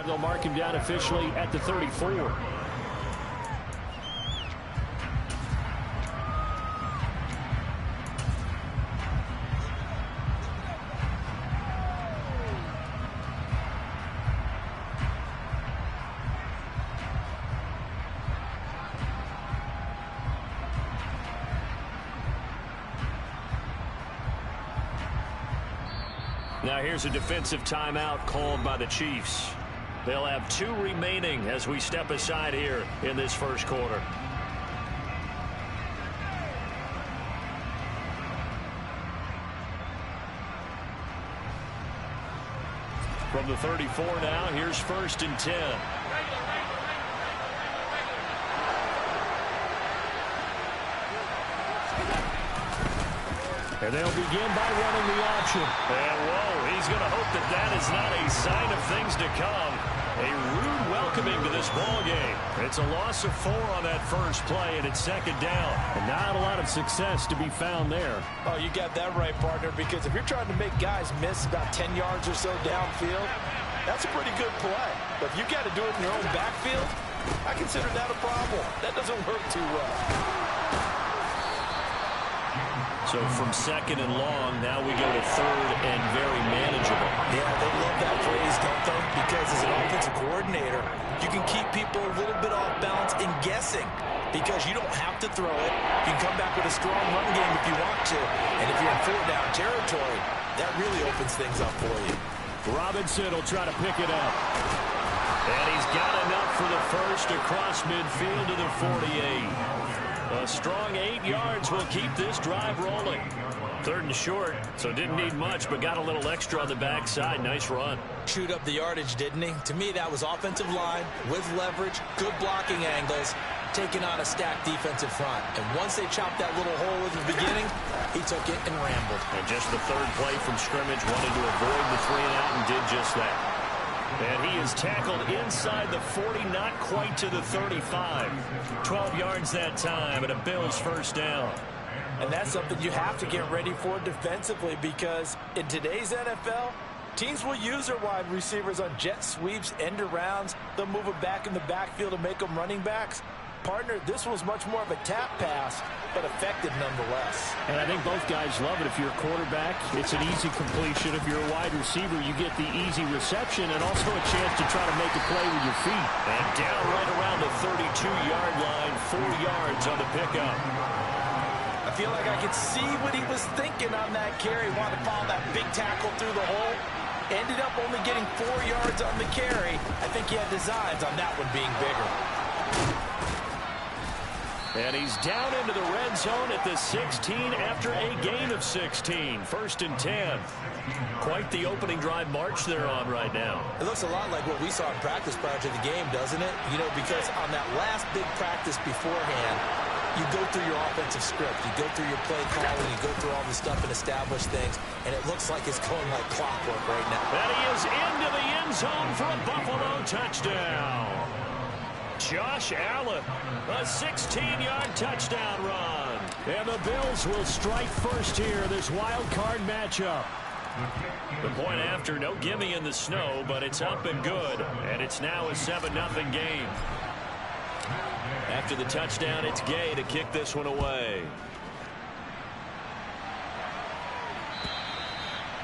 they'll mark him down officially at the 34. Now here's a defensive timeout called by the Chiefs. They'll have 2 remaining as we step aside here in this first quarter. From the 34 now, here's 1st and 10. And they'll begin by running the option. And whoa, he's going to hope that that is not a sign of things to come. A rude welcoming to this ball game. It's a loss of 4 on that first play, and it's 2nd down. And not a lot of success to be found there. Oh, you got that right, partner, because if you're trying to make guys miss about 10 yards or so downfield, that's a pretty good play. But if you got to do it in your own backfield, I consider that a problem. That doesn't work too well. So from 2nd and long, now we go to 3rd and very manageable. Yeah, they love that phrase, don't they? Because as an offensive coordinator, you can keep people a little bit off balance and guessing because you don't have to throw it. You can come back with a strong run game if you want to. And if you're in 4th down territory, that really opens things up for you. Robinson will try to pick it up. And he's got enough for the first across midfield to the 48. A strong 8 yards will keep this drive rolling. 3rd and short, so didn't need much, but got a little extra on the backside. Nice run. Shoot up the yardage, didn't he? To me, that was offensive line with leverage, good blocking angles, taking on a stacked defensive front. And once they chopped that little hole at the beginning, he took it and rambled. And just the 3rd play from scrimmage, wanted to avoid the 3 and out and did just that. And he is tackled inside the 40, not quite to the 35. 12 yards that time, and a Bills 1st down. And that's something you have to get ready for defensively because in today's NFL, teams will use their wide receivers on jet sweeps, end arounds. They'll move it back in the backfield and make them running backs. Partner, this was much more of a tap pass, but effective nonetheless. And I think both guys love it. If you're a quarterback, it's an easy completion. If you're a wide receiver, you get the easy reception and also a chance to try to make a play with your feet. And down right around the 32-yard line, 4 yards on the pickup. I feel like I could see what he was thinking on that carry. Wanted to follow that big tackle through the hole. Ended up only getting 4 yards on the carry. I think he had designs on that one being bigger. And he's down into the red zone at the 16 after a gain of 16. 1st and 10. Quite the opening drive march they're on right now. It looks a lot like what we saw in practice prior to the game, doesn't it? You know, because on that last big practice beforehand, you go through your offensive script. You go through your play calling. You go through all the stuff and establish things. And it looks like it's going like clockwork right now. And he is into the end zone for a Buffalo touchdown. Josh Allen, a 16-yard touchdown run. And the Bills will strike first here, this wild card matchup. The point after, no gimme in the snow, but it's up and good. And it's now a 7-0 game. After the touchdown, it's Gay to kick this one away.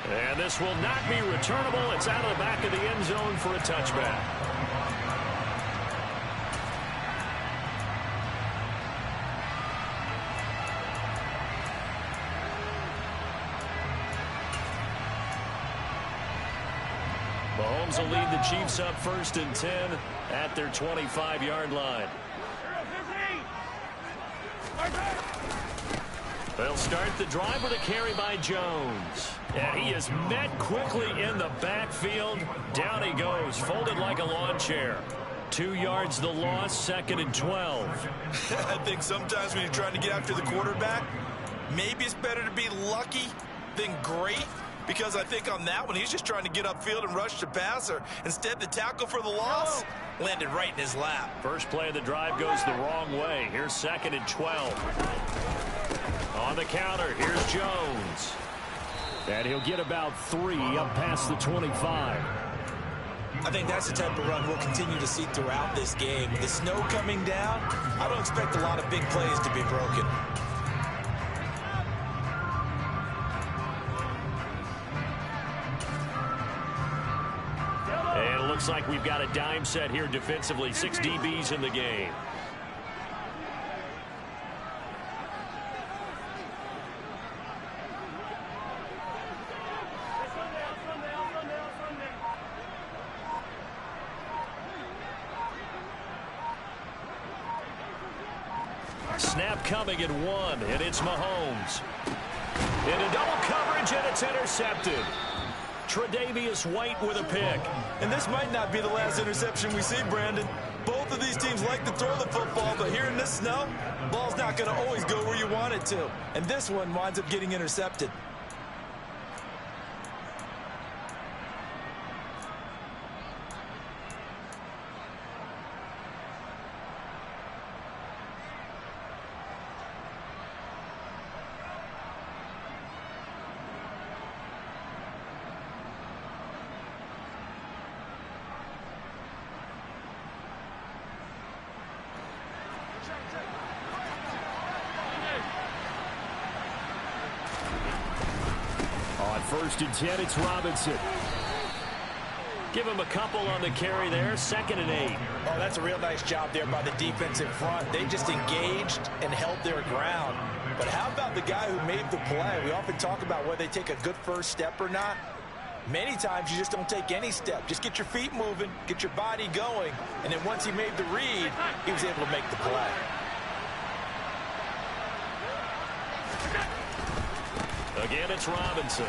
And this will not be returnable. It's out of the back of the end zone for a touchback. Mahomes will lead the Chiefs up 1st and 10 at their 25-yard line. They'll start the drive with a carry by Jones. And he is met quickly in the backfield. Down he goes, folded like a lawn chair. 2 yards the loss, 2nd and 12. I think sometimes when you're trying to get after the quarterback, maybe it's better to be lucky than great. Because I think on that one, he's just trying to get upfield and rush the passer. Instead, the tackle for the loss landed right in his lap. First play of the drive goes the wrong way. Here's 2nd and 12. On the counter, here's Jones. And he'll get about 3 up past the 25. I think that's the type of run we'll continue to see throughout this game. The snow coming down, I don't expect a lot of big plays to be broken. And it looks like we've got a dime set here defensively. 6 DBs in the game. Snap coming at 1, and it's Mahomes. Into double coverage, and it's intercepted. Tre'Davious White with a pick. And this might not be the last interception we see, Brandon. Both of these teams like to throw the football, but here in this snow, ball's not going to always go where you want it to. And this one winds up getting intercepted. First and 10, it's Robinson. Give him a couple on the carry there. 2nd and 8. Oh, that's a real nice job there by the defensive front. They just engaged and held their ground. But how about the guy who made the play? We often talk about whether they take a good first step or not. Many times you just don't take any step. Just get your feet moving, get your body going, and then once he made the read, he was able to make the play. Again, it's Robinson.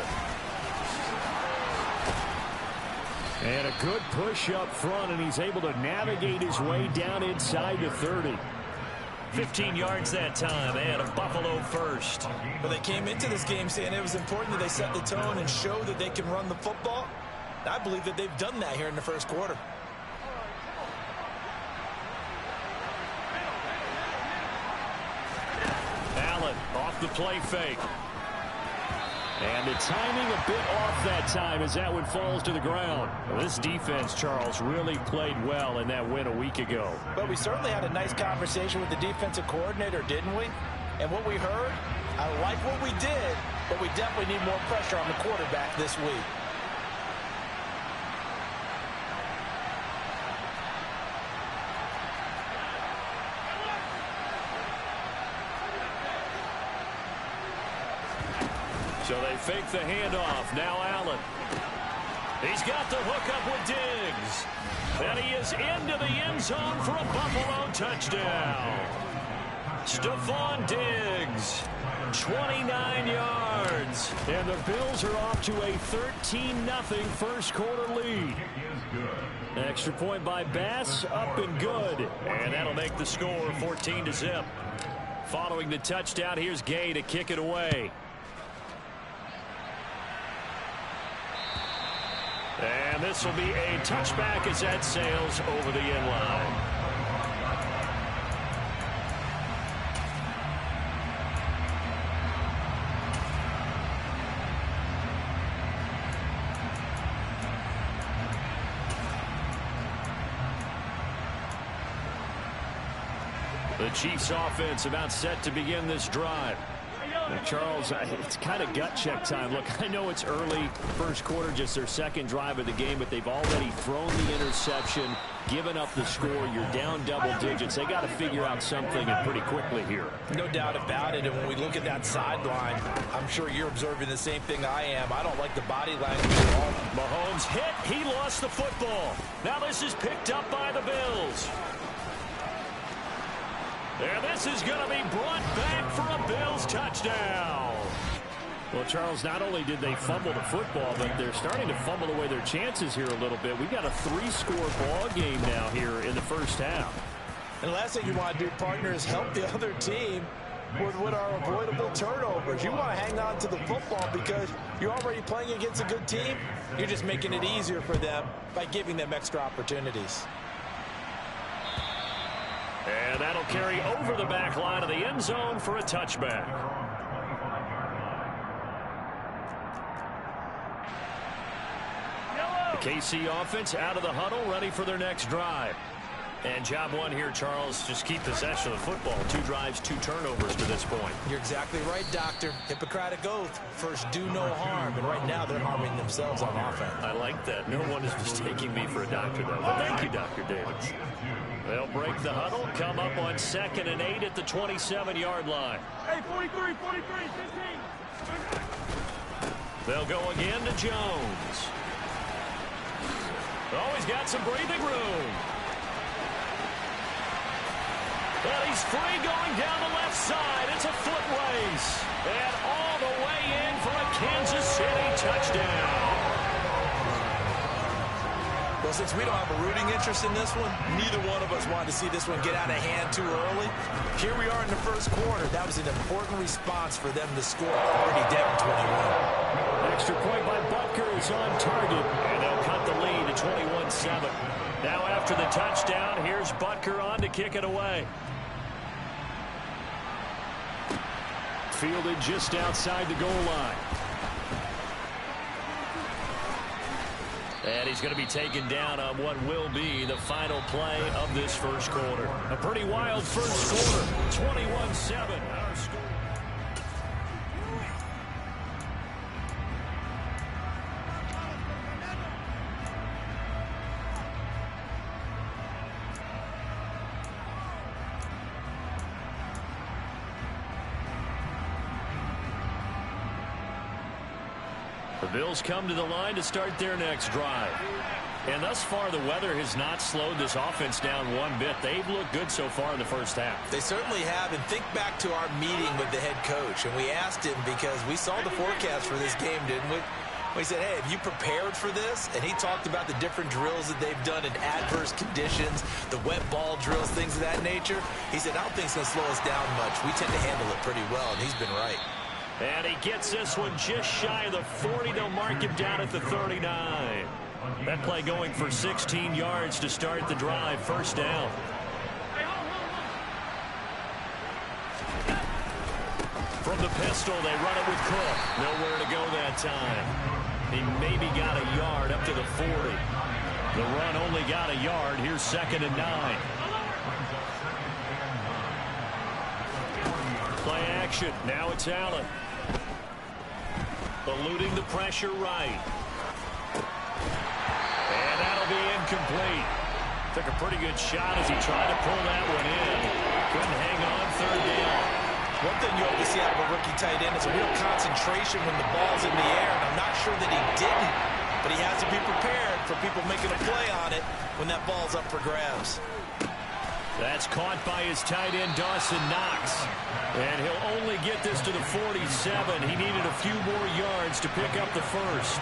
And a good push up front, and he's able to navigate his way down inside the 30. 15 yards that time, and a Buffalo first. Well, they came into this game saying it was important that they set the tone and show that they can run the football. I believe that they've done that here in the first quarter. Allen off the play fake. And the timing a bit off that time as that one falls to the ground. Well, this defense, Charles, really played well in that win a week ago. But we certainly had a nice conversation with the defensive coordinator, didn't we? And what we heard, I like what we did, but we definitely need more pressure on the quarterback this week. So they fake the handoff. Now Allen. He's got the hook up with Diggs. And he is into the end zone for a Buffalo touchdown. Stephon Diggs, 29 yards. And the Bills are off to a 13-0 first quarter lead. Extra point by Bass, up and good. And that'll make the score 14-0. Following the touchdown, here's Gay to kick it away. And this will be a touchback as that sails over the end line. The Chiefs offense about set to begin this drive. Now, Charles, it's kind of gut check time. Look, I know it's early, first quarter, just their second drive of the game, but they've already thrown the interception, given up the score. You're down double digits. They got to figure out something and pretty quickly here. No doubt about it. And when we look at that sideline, I'm sure you're observing the same thing I am. I don't like the body language at all. Mahomes hit. He lost the football. Now this is picked up by the Bills. And this is going to be brought back for a Bills touchdown. Well, Charles, not only did they fumble the football, but they're starting to fumble away their chances here a little bit. We've got a 3-score ball game now here in the first half. And the last thing you want to do, partner, is help the other team with our avoidable turnovers. You want to hang on to the football because you're already playing against a good team. You're just making it easier for them by giving them extra opportunities. And that'll carry over the back line of the end zone for a touchback. The KC offense out of the huddle, ready for their next drive. And job one here, Charles, just keep possession of the football. 2 drives, 2 turnovers to this point. You're exactly right, Doctor. Hippocratic oath. First, do no harm. And right now, they're harming themselves on offense. I like that. No one is mistaking me for a doctor, though. But thank you, Dr. Davis. They'll break the huddle, come up on 2nd and 8 at the 27-yard line. Hey, 43, 15. They'll go again to Jones. Oh, he's got some breathing room. But he's free going down the left side. It's a foot race. And all the way in for a Kansas City touchdown. Well, since we don't have a rooting interest in this one, neither one of us wanted to see this one get out of hand too early. Here we are in the first quarter. That was an important response for them to score already down 21. Extra point by Butker is on target. And they'll cut the lead to 21-7. Now after the touchdown, here's Butker on to kick it away. Fielded just outside the goal line. And he's going to be taken down on what will be the final play of this first quarter. A pretty wild first quarter. 21-7. Our score. The Bills come to the line to start their next drive. And thus far, the weather has not slowed this offense down one bit. They've looked good so far in the first half. They certainly have. And think back to our meeting with the head coach. And we asked him because we saw the forecast for this game, didn't we? We said, hey, have you prepared for this? And he talked about the different drills that they've done in adverse conditions, the wet ball drills, things of that nature. He said, I don't think it's going to slow us down much. We tend to handle it pretty well, and he's been right. And he gets this one just shy of the 40. They'll mark him down at the 39. That play going for 16 yards to start the drive. First down. From the pistol, they run it with Cook. Nowhere to go that time. He maybe got a yard up to the 40. The run only got a yard. Here's 2nd and 9. Play action. Now it's Allen. Eluding the pressure right. And that'll be incomplete. Took a pretty good shot as he tried to pull that one in. Couldn't hang on 3rd down. One thing you hope to see out of a rookie tight end is a real concentration when the ball's in the air. And I'm not sure that he didn't, but he has to be prepared for people making a play on it when that ball's up for grabs. That's caught by his tight end, Dawson Knox. And he'll only get this to the 47. He needed a few more yards to pick up the first.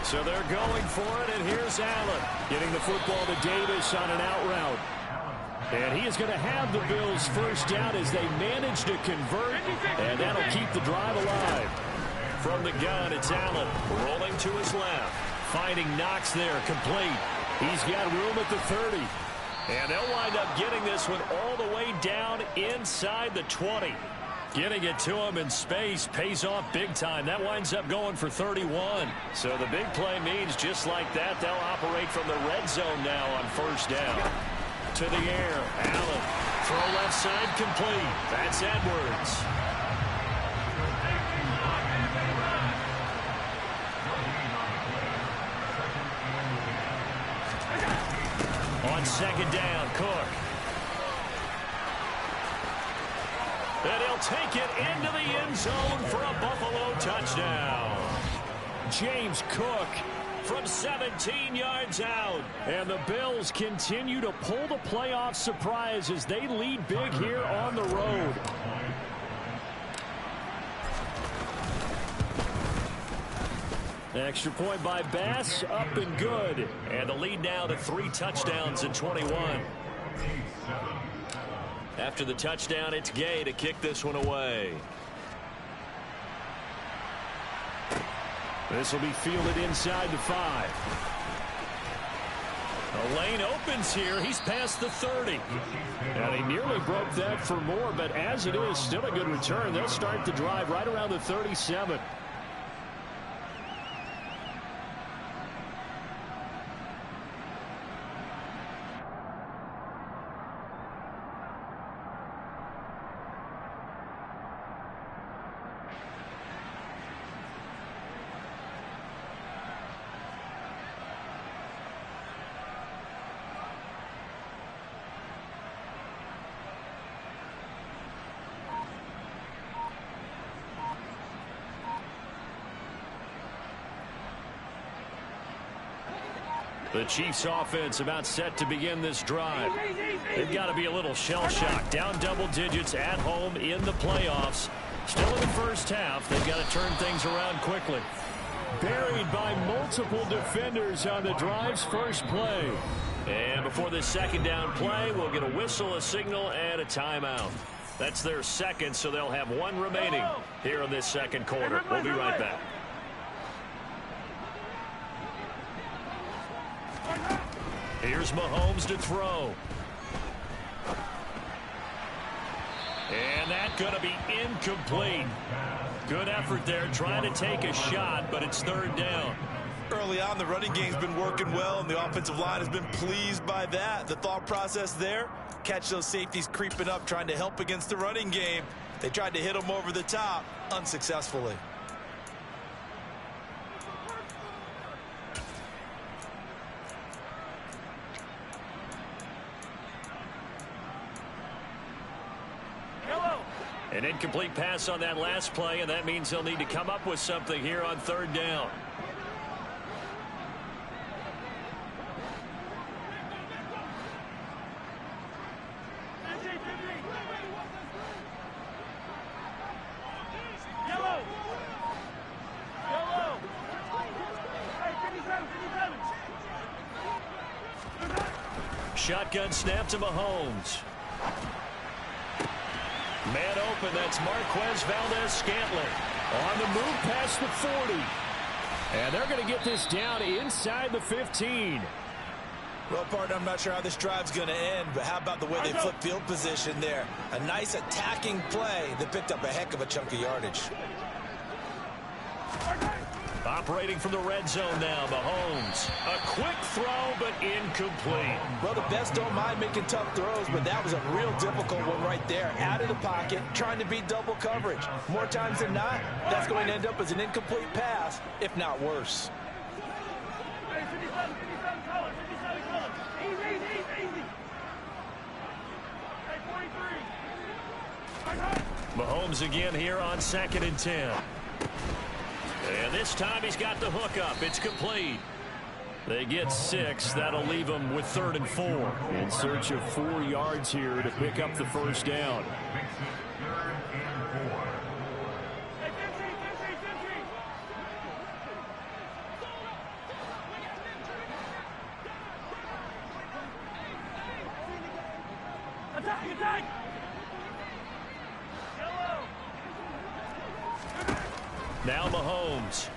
So they're going for it, and here's Allen getting the football to Davis on an out route. And he is going to have the Bills first down as they manage to convert, and that'll keep the drive alive. From the gun, it's Allen rolling to his left, finding Knox there, complete. He's got room at the 30. And they'll wind up getting this one all the way down inside the 20. Getting it to him in space pays off big time. That winds up going for 31. So the big play means just like that, they'll operate from the red zone now on first down. To the air, Allen. Throw left side complete. That's Edwards. On 2nd down, Cook. And he'll take it into the end zone for a Buffalo touchdown. James Cook from 17 yards out. And the Bills continue to pull the playoff surprise as they lead big here on the road. Extra point by Bass, up and good. And the lead now to 3 touchdowns in 21. After the touchdown, it's Gay to kick this one away. This will be fielded inside the 5. The lane opens here. He's past the 30. And he nearly broke that for more, but as it is, still a good return. They'll start the drive right around the 37. The Chiefs offense about set to begin this drive. They've got to be a little shell-shocked. Down double digits at home in the playoffs. Still in the first half. They've got to turn things around quickly. Buried by multiple defenders on the drive's first play. And before this second down play, we'll get a whistle, a signal, and a timeout. That's their second, so they'll have one remaining here in this second quarter. We'll be right back. Here's Mahomes to throw. And that's going to be incomplete. Good effort there trying to take a shot, but it's third down. Early on, the running game's been working well, and the offensive line has been pleased by that. The thought process there, catch those safeties creeping up, trying to help against the running game. They tried to hit them over the top, unsuccessfully. An incomplete pass on that last play, and that means they'll need to come up with something here on third down. Shotgun snap to Mahomes. Man open, that's Marquez Valdes-Scantling. On the move past the 40. And they're going to get this down inside the 15. Well, partner, I'm not sure how this drive's going to end, but how about the way they flip field position there? A nice attacking play that picked up a heck of a chunk of yardage. Operating from the red zone now, Mahomes. A quick throw, but incomplete. Well, the best don't mind making tough throws, but that was a real difficult one right there. Out of the pocket, trying to beat double coverage. More times than not, that's going to end up as an incomplete pass, if not worse. Mahomes again here on 2nd and 10. And this time he's got the hook up. It's complete. They get 6. That'll leave them with 3rd and 4. In search of 4 yards here to pick up the first down. Now Mahomes.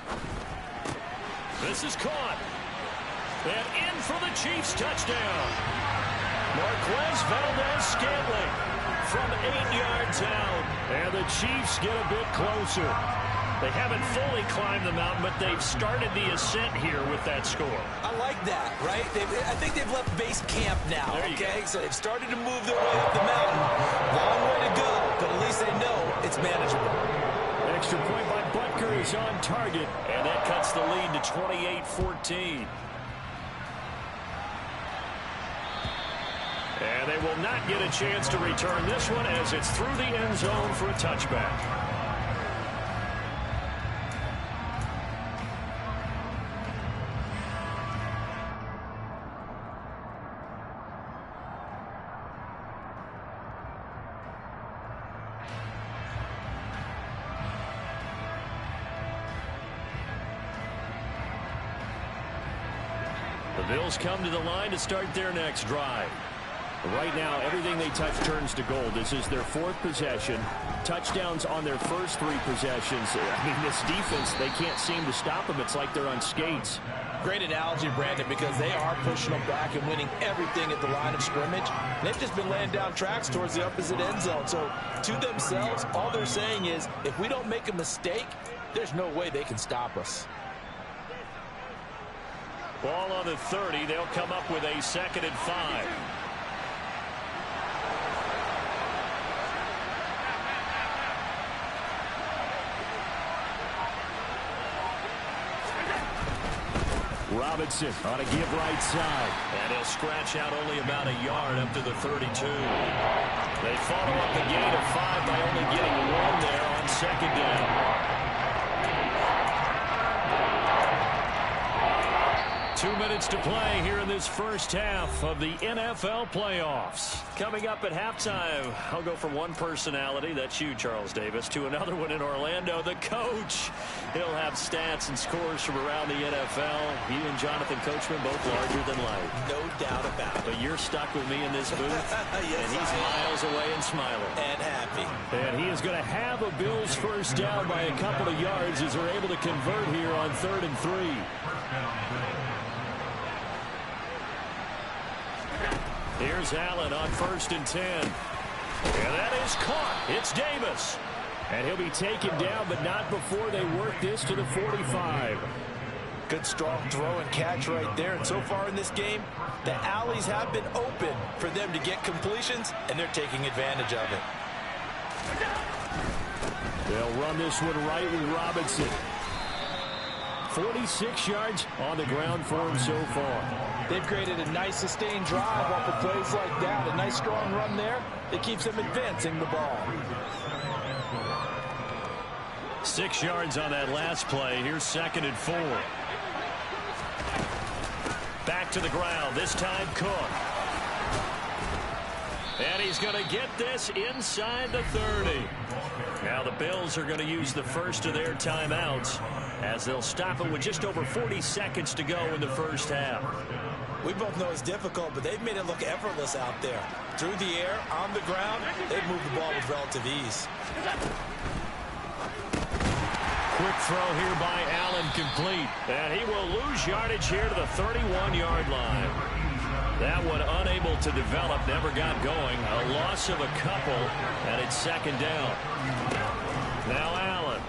This is caught. And in for the Chiefs touchdown. Marquez Valdes-Scantling from 8 yards out. And the Chiefs get a bit closer. They haven't fully climbed the mountain, but they've started the ascent here with that score. I like that, right? I think they've left base camp now, okay? So they've started to move their way up the mountain. Long way to go, but at least they know it's manageable. Extra point by Butker is on target, and that cuts the lead to 28-14. And they will not get a chance to return this one as it's through the end zone for a touchback. The Bills come to the line to start their next drive. Right now, everything they touch turns to gold. This is their 4th possession. Touchdowns on their first 3 possessions. I mean, this defense, they can't seem to stop them. It's like they're on skates. Great analogy, Brandon, because they are pushing them back and winning everything at the line of scrimmage. They've just been laying down tracks towards the opposite end zone. So to themselves, all they're saying is, if we don't make a mistake, there's no way they can stop us. Ball on the 30. They'll come up with a 2nd and 5. Robinson on a give right side. And he'll scratch out only about a yard up to the 32. They follow up the gain of 5 by only getting 1 there on 2nd down. 2 minutes to play here in this first half of the NFL playoffs. Coming up at halftime, I'll go from one personality, that's you, Charles Davis, to another one in Orlando, the coach. He'll have stats and scores from around the NFL. He and Jonathan Coachman both larger than life. No doubt about it. But you're stuck with me in this booth, yes, and he's miles away and smiling. And happy. And he is going to have a Bills first down by a couple of yards as they're able to convert here on 3rd and 3. Here's Allen on 1st and 10. And that is caught. It's Davis. And he'll be taken down, but not before they work this to the 45. Good strong throw and catch right there. And so far in this game, the alleys have been open for them to get completions, and they're taking advantage of it. They'll run this one right with Robinson. 46 yards on the ground for him so far. They've created a nice sustained drive off of plays like that. A nice strong run there that keeps them advancing the ball. 6 yards on that last play. Here's 2nd and 4. Back to the ground. This time Cook. And he's going to get this inside the 30. Now the Bills are going to use the first of their timeouts as they'll stop it with just over 40 seconds to go in the first half. We both know it's difficult, but they've made it look effortless out there. Through the air, on the ground, they've moved the ball with relative ease. Quick throw here by Allen, complete. And he will lose yardage here to the 31-yard line. That one unable to develop, never got going. A loss of a couple, and it's 2nd down. Now Allen.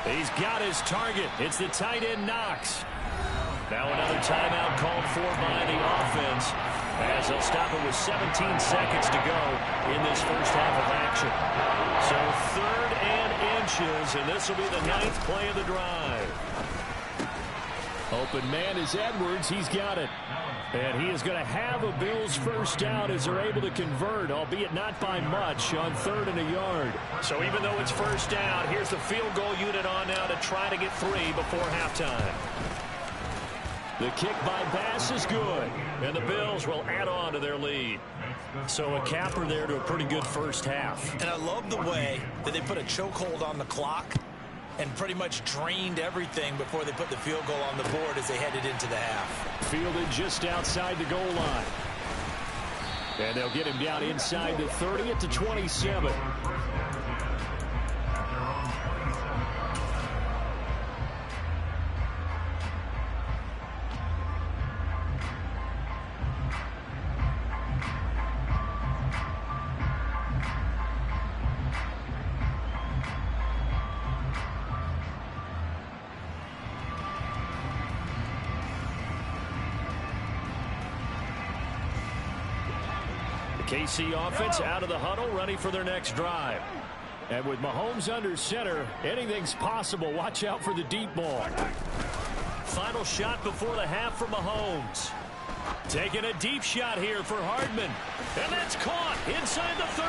He's got his target. It's the tight end Knox. Now another timeout called for by the offense as they'll stop it with 17 seconds to go in this first half of action. So 3rd and inches, and this will be the 9th play of the drive. Open man is Edwards. He's got it. And he is going to have a Bills first down as they're able to convert, albeit not by much, on 3rd and a yard. So even though it's first down, here's the field goal unit on now to try to get 3 before halftime. The kick by Bass is good, and the Bills will add on to their lead. So a capper there to a pretty good first half. And I love the way that they put a chokehold on the clock and pretty much drained everything before they put the field goal on the board as they headed into the half. Fielded just outside the goal line. And they'll get him down inside the 30 at the 27. KC offense out of the huddle, ready for their next drive. And with Mahomes under center, anything's possible. Watch out for the deep ball. Final shot before the half for Mahomes. Taking a deep shot here for Hardman. And that's caught inside the 30.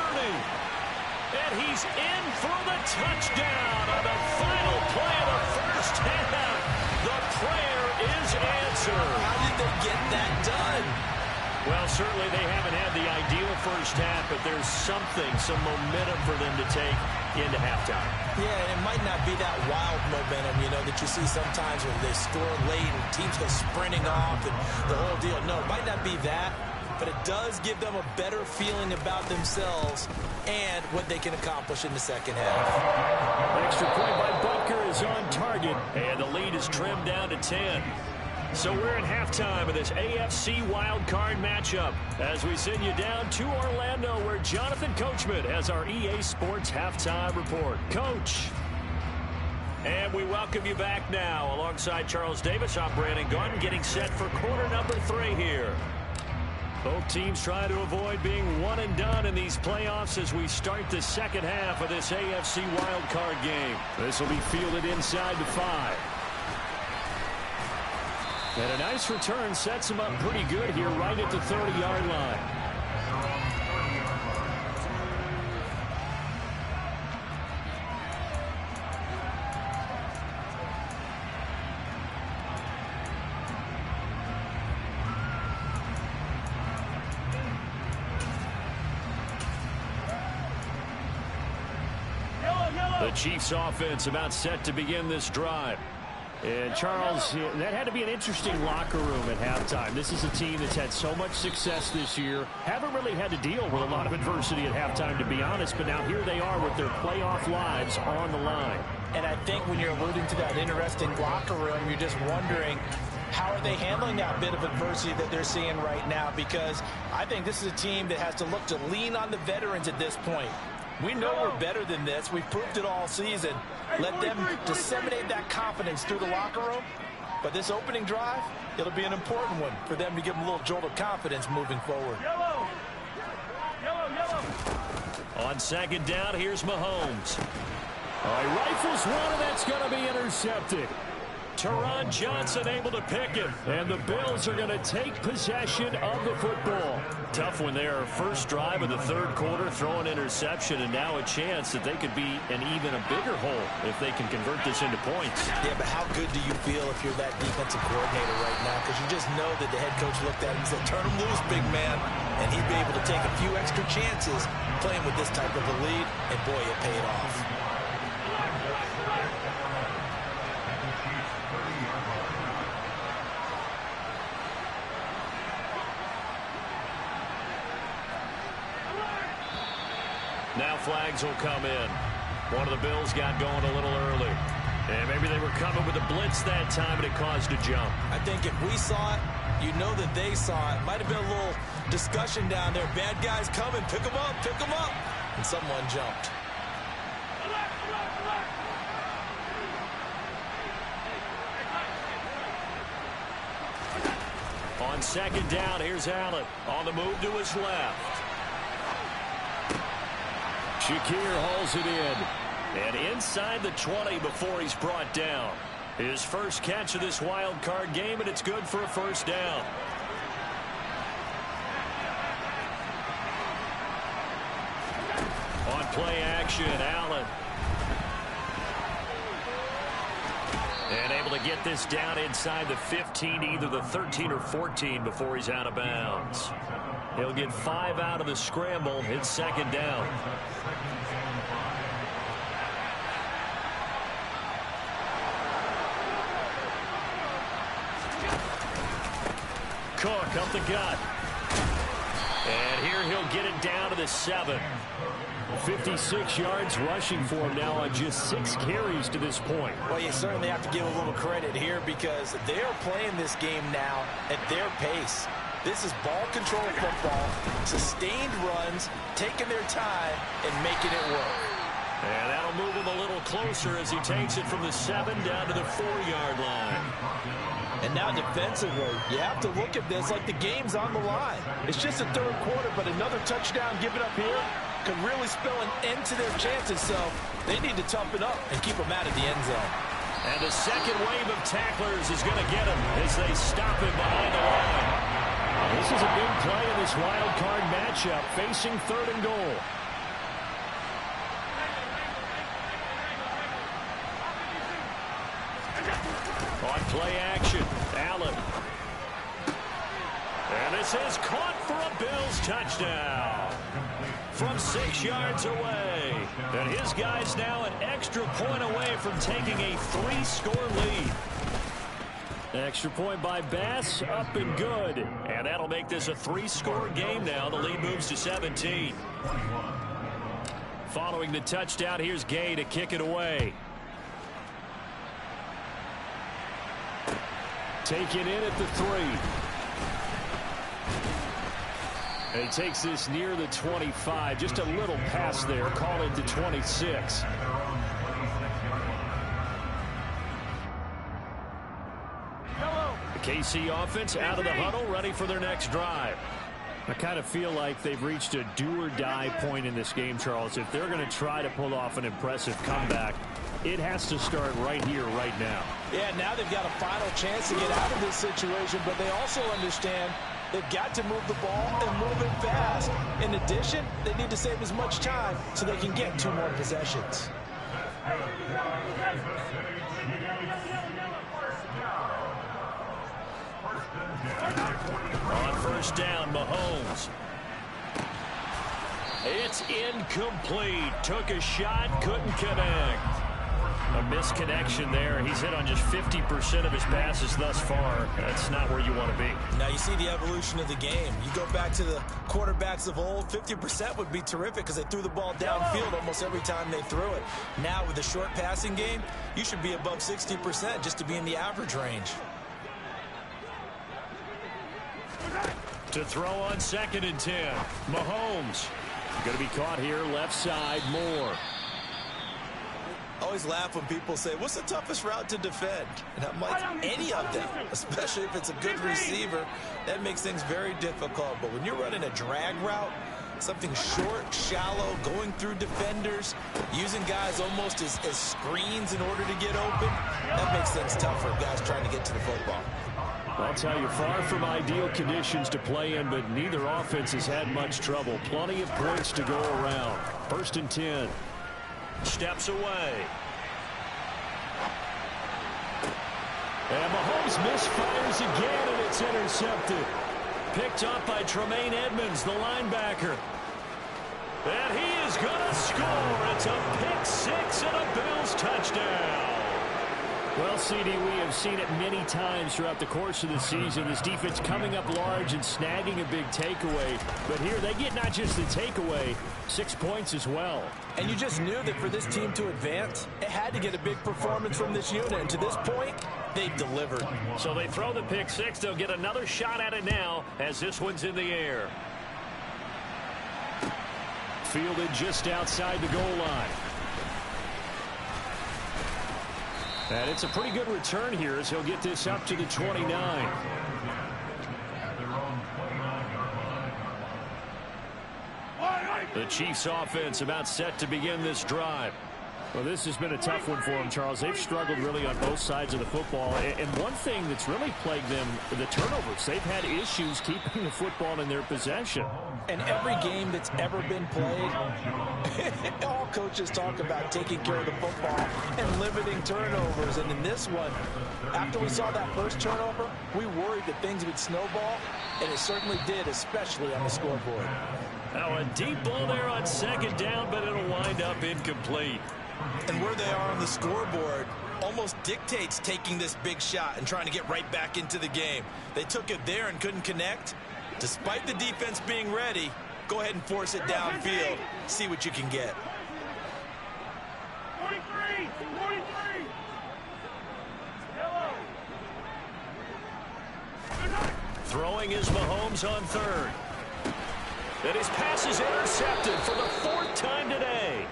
And he's in for the touchdown on the final play of the first half. The prayer is answered. How did they get that done? Well, certainly they haven't had the ideal first half, but there's some momentum for them to take into halftime. Yeah, and it might not be that wild momentum, that you see sometimes when they score late and teams go sprinting off and the whole deal. No, it might not be that, but it does give them a better feeling about themselves and what they can accomplish in the second half. Extra point by Buck. Walker is on target, and the lead is trimmed down to 10. So we're at halftime of this AFC wildcard matchup as we send you down to Orlando where Jonathan Coachman has our EA Sports halftime report. Coach. And we welcome you back now. Alongside Charles Davis, I'm Brandon Gaudin getting set for quarter number 3 here. Both teams trying to avoid being one and done in these playoffs as we start the second half of this AFC wildcard game. This will be fielded inside the 5. And a nice return sets him up pretty good here right at the 30-yard line. The Chiefs offense about set to begin this drive. And Charles, that had to be an interesting locker room at halftime. This is a team that's had so much success this year. Haven't really had to deal with a lot of adversity at halftime, to be honest. But now here they are with their playoff lives on the line. And I think when you're alluding to that interesting locker room, you're just wondering, how are they handling that bit of adversity that they're seeing right now? Because I think this is a team that has to look to lean on the veterans at this point. We know we're better than this. We've proved it all season. Let them disseminate that confidence through the locker room. But this opening drive, it'll be an important one for them to give them a little jolt of confidence moving forward. Yellow. On second down, here's Mahomes. He rifles one, and that's going to be intercepted. Teron Johnson able to pick it, and the Bills are going to take possession of the football. Tough when they are first drive of the third quarter, throw an interception, and now a chance that they could be an even a bigger hole if they can convert this into points. Yeah, but how good do you feel if you're that defensive coordinator right now? Because you just know that the head coach looked at him and said, turn him loose, big man. And he'd be able to take a few extra chances playing with this type of a lead, and boy, it paid off. Now flags will come in. One of the Bills got going a little early. And maybe they were coming with a blitz that time, and it caused a jump. I think if we saw it, you know that they saw it. Might have been a little discussion down there. Bad guys coming. Pick them up. Pick them up. And someone jumped. On second down, here's Allen. On the move to his left. Shakir hauls it in. And inside the 20 before he's brought down. His first catch of this wild card game, and it's good for a first down. On play action, Allen. And able to get this down inside the 15, either the 13 or 14 before he's out of bounds. He'll get 5 out of the scramble. It's second down. Cook up the gut. And here he'll get it down to the 7. 56 yards rushing for him now on just 6 carries to this point. Well, you certainly have to give a little credit here because they're playing this game now at their pace. This is ball control football, sustained runs, taking their time, and making it work. And that'll move him a little closer as he takes it from the 7 down to the 4-yard line. And now defensively, you have to look at this like the game's on the line. It's just the third quarter, but another touchdown given up here could really spell an end to their chances, so they need to toughen up and keep them out of the end zone. And the second wave of tacklers is going to get him as they stop him behind the line. This is a big play in this wild card matchup, facing 3rd and goal. On play action, Allen. And this is caught for a Bills touchdown. From 6 yards away. And his guy's now an extra point away from taking a 3-score lead. Extra point by Bass, up and good. And that'll make this a 3-score game now. The lead moves to 17. Following the touchdown, here's Gay to kick it away. Taken in at the 3. And he takes this near the 25. Just a little pass there. Call it to 26. The KC offense out of the huddle, ready for their next drive. I kind of feel like they've reached a do-or-die point in this game, Charles. If they're going to try to pull off an impressive comeback, it has to start right here, right now. Yeah, now they've got a final chance to get out of this situation, but they also understand they've got to move the ball and move it fast. In addition, they need to save as much time so they can get 2 more possessions. On first down, Mahomes. It's incomplete. Took a shot, couldn't connect. A misconnection there. He's hit on just 50% of his passes thus far. That's not where you want to be. Now you see the evolution of the game. You go back to the quarterbacks of old, 50% would be terrific because they threw the ball downfield almost every time they threw it. Now with the short passing game, you should be above 60% just to be in the average range. To throw on 2nd and 10. Mahomes. Going to be caught here, left side, Moore. I always laugh when people say, what's the toughest route to defend? And I'm like, any of them, especially if it's a good receiver. That makes things very difficult. But when you're running a drag route, something short, shallow, going through defenders, using guys almost as screens in order to get open, that makes things tough for guys trying to get to the football. I'll tell you, far from ideal conditions to play in, but neither offense has had much trouble. Plenty of points to go around. 1st and 10. Steps away. And Mahomes misfires again, and it's intercepted. Picked up by Tremaine Edmonds, the linebacker. And he is going to score. It's a pick 6 and a Bills touchdown. Well, CD, we have seen it many times throughout the course of the season. This defense coming up large and snagging a big takeaway. But here they get not just the takeaway, 6 points as well. And you just knew that for this team to advance, it had to get a big performance from this unit. And to this point, they've delivered. So they throw the pick 6. They'll get another shot at it now as this one's in the air. Fielded just outside the goal line. And it's a pretty good return here as he'll get this up to the 29. The Chiefs offense about set to begin this drive. Well, this has been a tough one for them, Charles. They've struggled really on both sides of the football. And one thing that's really plagued them, the turnovers. They've had issues keeping the football in their possession. And every game that's ever been played, all coaches talk about taking care of the football and limiting turnovers. And in this one, after we saw that first turnover, we worried that things would snowball, and it certainly did, especially on the scoreboard. Now a deep ball there on 2nd down, but it'll wind up incomplete. And where they are on the scoreboard almost dictates taking this big shot and trying to get right back into the game. They took it there and couldn't connect. Despite the defense being ready, go ahead and force it downfield. See what you can get. 43! Throwing is Mahomes on 3rd. And his pass is intercepted for the 4th time today.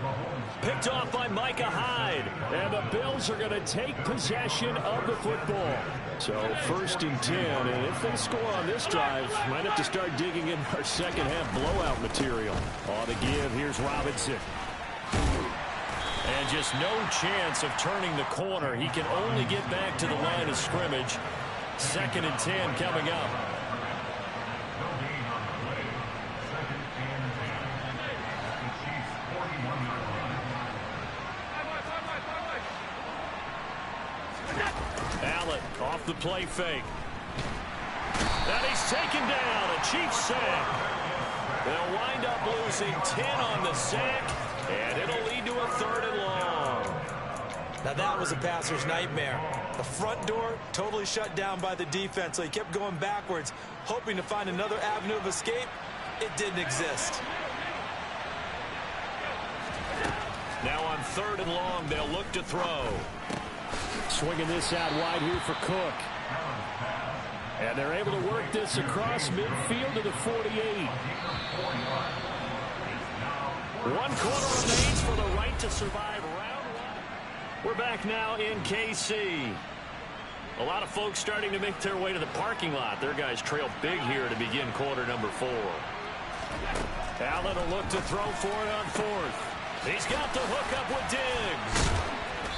Picked off by Micah Hyde. And the Bills are going to take possession of the football. So 1st and 10. And if they score on this drive, might have to start digging in our second half blowout material. On the give, here's Robinson. And just no chance of turning the corner. He can only get back to the line of scrimmage. 2nd and 10 coming up. Allen off the play fake. And he's taken down. A Chiefs sack. They'll wind up losing 10 on the sack, and it'll lead to a 3rd and long. Now that was a passer's nightmare. The front door totally shut down by the defense, so he kept going backwards, hoping to find another avenue of escape. It didn't exist. Now on 3rd and long, they'll look to throw. Swinging this out wide here for Cook. And they're able to work this across midfield to the 48. 1 quarter remains for the right to survive round 1. We're back now in KC. A lot of folks starting to make their way to the parking lot. Their guys trail big here to begin quarter number 4. Allen will look to throw for it on 4th. He's got the hook up with Diggs.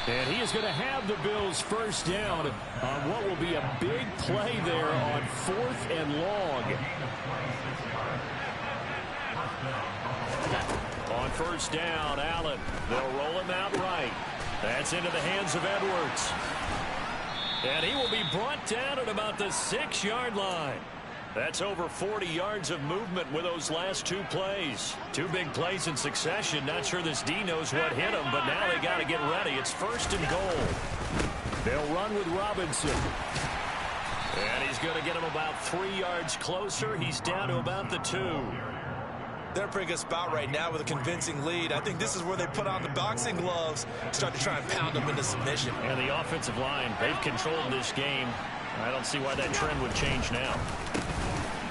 And he is going to have the Bills first down on what will be a big play there on 4th and long. On first down, Allen. They'll roll him out right. That's into the hands of Edwards. And he will be brought down at about the 6-yard line. That's over 40 yards of movement with those last 2 plays. 2 big plays in succession. Not sure this D knows what hit him, but now they got to get ready. It's 1st and goal. They'll run with Robinson. And he's going to get him about 3 yards closer. He's down to about the 2. They're in a pretty good spot right now with a convincing lead. I think this is where they put on the boxing gloves, start to try and pound them into submission. And the offensive line, they've controlled this game. I don't see why that trend would change now.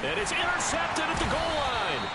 And it's intercepted at the goal line.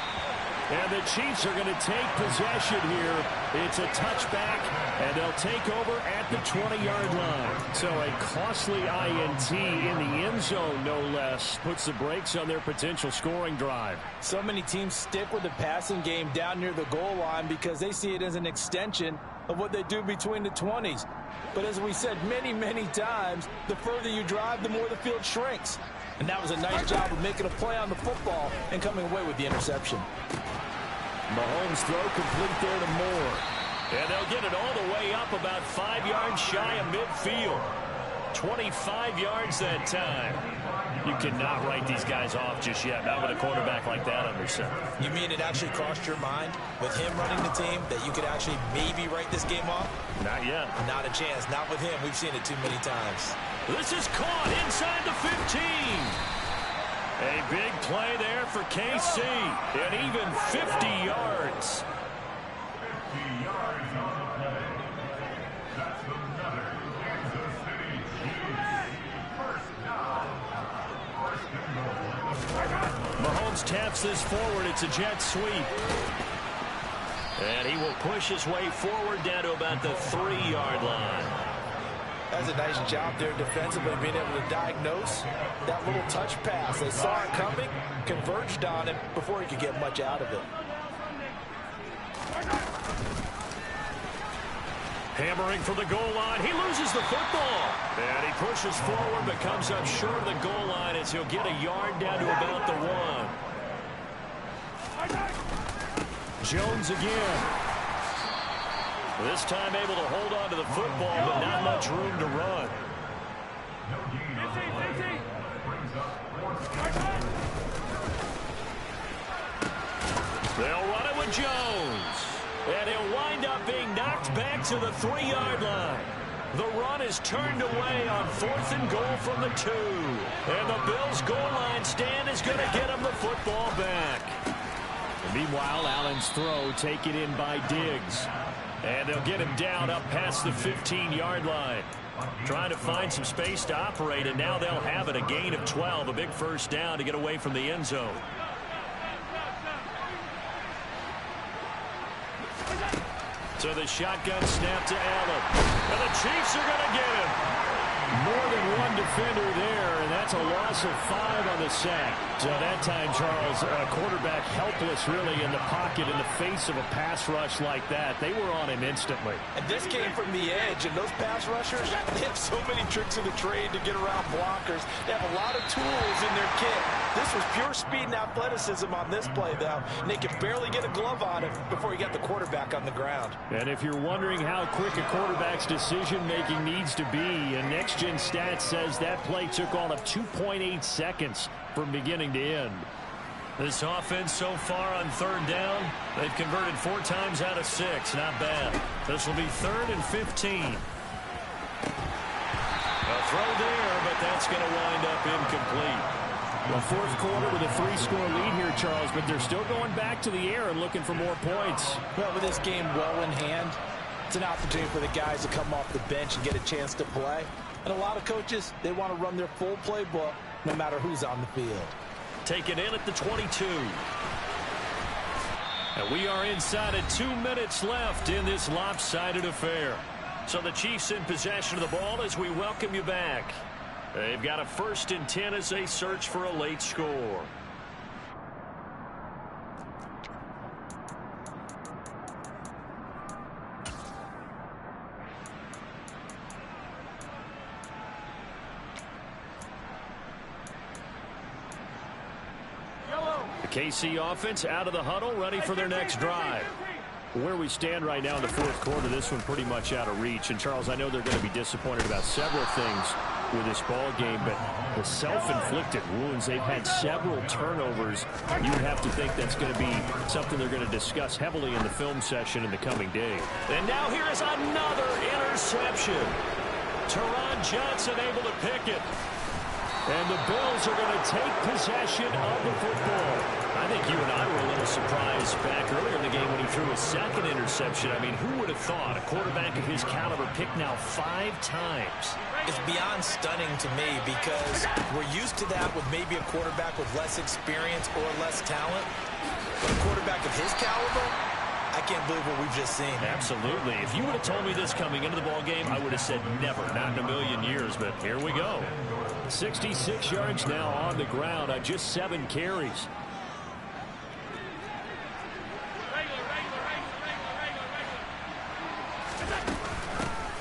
And the Chiefs are going to take possession here. It's a touchback, and they'll take over at the 20-yard line. So a costly INT in the end zone, no less, puts the brakes on their potential scoring drive. So many teams stick with the passing game down near the goal line because they see it as an extension of what they do between the 20s. But as we said many, many times, the further you drive, the more the field shrinks. And that was a nice job of making a play on the football and coming away with the interception. Mahomes throw complete there to Moore. And they'll get it all the way up about 5 yards shy of midfield. 25 yards that time. You cannot write these guys off just yet. Not with a quarterback like that under center. You mean it actually crossed your mind with him running the team that you could actually maybe write this game off? Not yet. Not a chance. Not with him. We've seen it too many times. This is caught inside the 15. A big play there for KC. And even 50 yards. Mahomes taps this forward. It's a jet sweep. And he will push his way forward down to about the 3-yard line. That's a nice job there defensively, being able to diagnose that little touch pass. They saw it coming, converged on it before he could get much out of it. Hammering for the goal line. He loses the football. And he pushes forward but comes up short of the goal line as he'll get a yard down to about the 1. Jones again. This time able to hold on to the football, but not much room to run. They'll run it with Jones. And he'll wind up being knocked back to the 3-yard line. The run is turned away on 4th and goal from the 2. And the Bills' goal line stand is going to get him the football back. Meanwhile, Allen's throw taken in by Diggs. And they'll get him down up past the 15-yard line. Trying to find some space to operate, and now they'll have it. A gain of 12, a big first down to get away from the end zone. So the shotgun snap to Allen. And the Chiefs are going to get him. More than one defender there, and that's a loss of 5 on the sack. So that time, Charles, a quarterback helpless really in the pocket in the face of a pass rush like that. They were on him instantly. And this came from the edge, and those pass rushers, they have so many tricks of the trade to get around blockers. They have a lot of tools in their kit. This was pure speed and athleticism on this play, though, and they could barely get a glove on it before he got the quarterback on the ground. And if you're wondering how quick a quarterback's decision-making needs to be, and Next-Gen Stats says that play took all of 2.8 seconds from beginning to end. This offense so far on 3rd down, they've converted 4 times out of 6. Not bad. This will be 3rd and 15. A throw there, but that's going to wind up incomplete. Well, 4th quarter with a 3-score lead here, Charles, but they're still going back to the air and looking for more points. Well, with this game well in hand, it's an opportunity for the guys to come off the bench and get a chance to play. And a lot of coaches, they want to run their full playbook no matter who's on the field. Taken in at the 22. And we are inside of 2 minutes left in this lopsided affair. So the Chiefs in possession of the ball as we welcome you back. They've got a 1st and 10 as they search for a late score. The KC offense out of the huddle, ready for their next drive. Where we stand right now in the 4th quarter, this one pretty much out of reach. And, Charles, I know they're going to be disappointed about several things with this ball game, but the self-inflicted wounds, they've had several turnovers. You would have to think that's going to be something they're going to discuss heavily in the film session in the coming days. And now here is another interception. Teron Johnson able to pick it. And the Bills are going to take possession of the football. I think you and I were a little surprised back earlier in the game when he threw a 2nd interception. I mean, who would have thought a quarterback of his caliber picked now 5 times? It's beyond stunning to me because we're used to that with maybe a quarterback with less experience or less talent. But a quarterback of his caliber, I can't believe what we've just seen. Absolutely. If you would have told me this coming into the ball game, I would have said never, not in a million years. But here we go. 66 yards now on the ground on just 7 carries.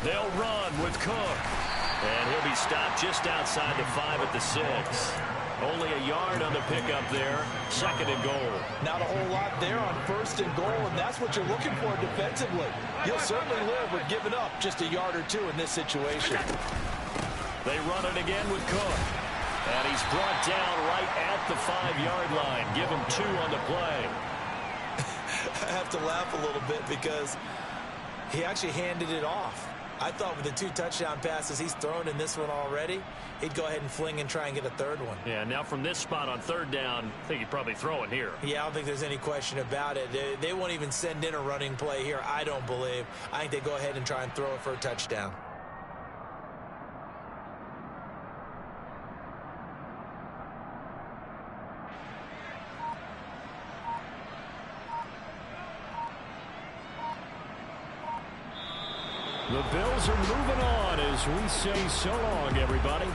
They'll run with Cook. And he'll be stopped just outside the 5 at the 6. Only a yard on the pickup there. 2nd and goal. Not a whole lot there on 1st and goal, and that's what you're looking for defensively. You'll certainly live with giving up just a yard or 2 in this situation. They run it again with Cook. And he's brought down right at the 5-yard line. Give him 2 on the play. I have to laugh a little bit because he actually handed it off. I thought with the 2 touchdown passes he's thrown in this one already, he'd go ahead and fling and try and get a 3rd one. Yeah, now from this spot on 3rd down, I think he'd probably throw it here. Yeah, I don't think there's any question about it. They won't even send in a running play here, I don't believe. I think they go ahead and try and throw it for a touchdown. The Bills are moving on as we say so long, everybody.